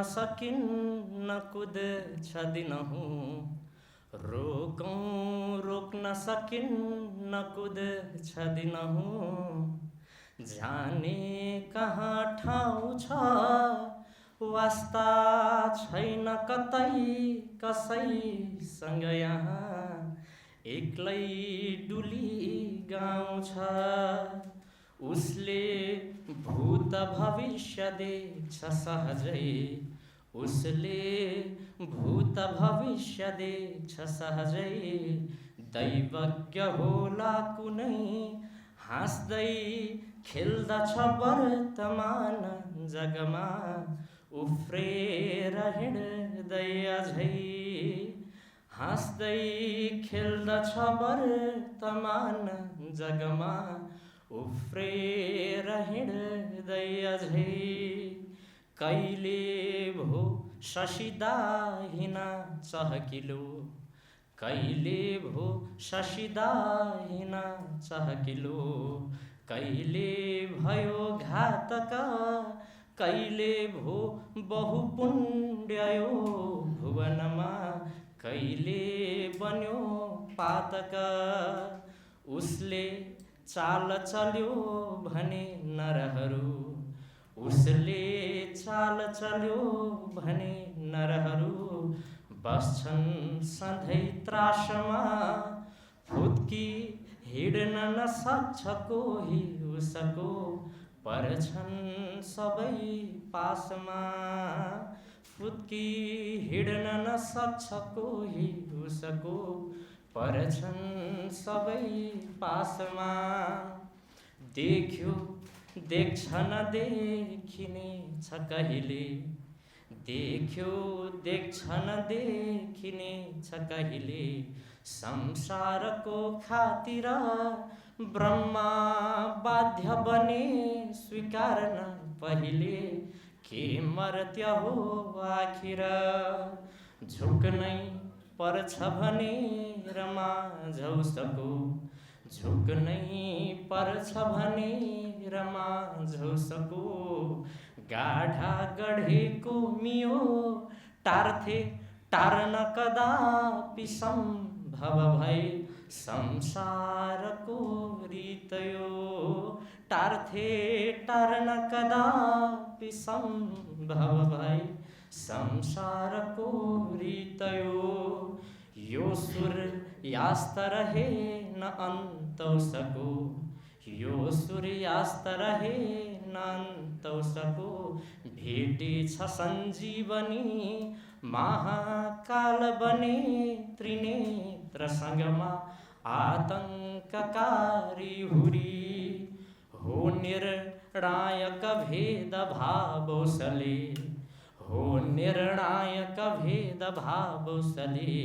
सकिन्न कुद्छ दिनहुँ, रोक्न सकिन्न कुद्छ दिनहुँ। जाने कहाँ ठाउँ छ वास्ता छैन कतै कसैसँग यहाँ, एक्लै डुली गाउँ छ। उसले भूत भविष्य देख्छ सहजै, उसले भूत भविष्य देख्छ सहजै। दैवज्ञ होला कुनै हाँस्दै खेल्दछ वर्तमान जगमा, उफ्रेर हिँड्दै अझै। हाँस्दै खेल्दछ वर्तमान जगमा, उफ्रेर हिँड्दै अझै। कहिले भो शशी दाहिना चहकिलो, कहिले भो शशी दाहिना चहकिलो। कहिले भयो घातक, कहिले भो बहुपुण्य यो भुवनमा, कहिले बन्यो पातक। उसले चाल चल्यो भने नरहरू, उसले चाल चल्यो भने नरहरू। बस्छन् सधैँ त्रासमा, फुत्की हिँड्न नसक्छ कोही उसको, पर्छन् सबै पासमा। फुत्की हिँड्न नसक्छ कोही उसको, पर्छन् सबै पासमा। देख्छ नदेखिने छ कहिले, देख्छ नदेखिने छ कहिले। संसारको खातिर ब्रह्मा बाध्य बने स्वीकार्न पहिले, के मर्त्य हो आखिर। झुक्नै पर्छ भनेर माझौसको, झुक्नै पर्छ भनेर माझौसको। गाढा गढेको मियो टार्थे टार्न कदापि सम्भव भए, संसारको रीत यो। टार्थे टार्न कदापि सम्भव भए, संसारको रीत यो। यो सूर्यास्त रहे न अन्त उसको, यो सूर्यास्त रहे न अन्त उसको। भेटेछ सञ्जीवनी महाकाल बने त्रिनेत्रसँगमा, आतङ्ककारी हुरी। हो निर्णायक भेदभाव उसले, हो निर्णायक भेदभाव उसले।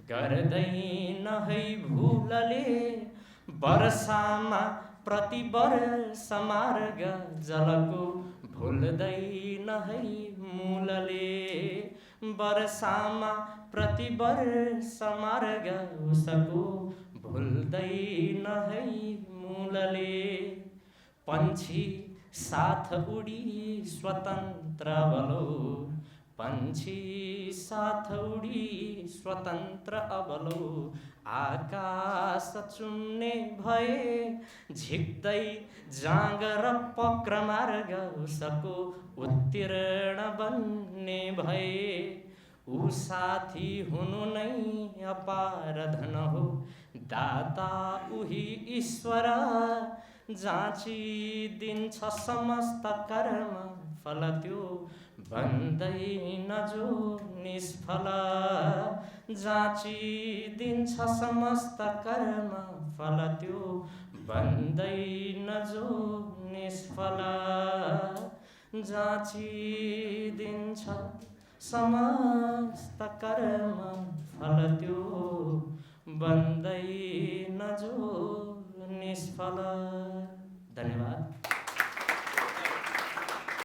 गर्दैन है भुलले वर्षामा प्रतिवर्ष मार्ग जलको, भुल्दैन है मूलले। वर्षामा प्रतिवर्ष मार्ग उसको, भुल्दैन है मूलले। पंछी साथ उडी स्वतन्त्र बलो, पंछी साथ उडी स्वतन्त्र अबलो। आकाश चुम्ने भए झिक्दै जाँग र पक्र मार्ग उसको, उत्तीर्ण बन्ने भए। ऊ साथी हुनु नै अपार धन हो, दाता उही ईश्वर। जाँचिदिन्छ समस्त कर्म फल त्यो, बन्दैन जो निष्फल। जाँचिदिन्छ समस्त कर्म फल त्यो, बन्दैन जो निष्फल। जाँचिदिन्छ समस्त कर्म फल त्यो, बन्दैन जो निष्फल। धन्यवाद।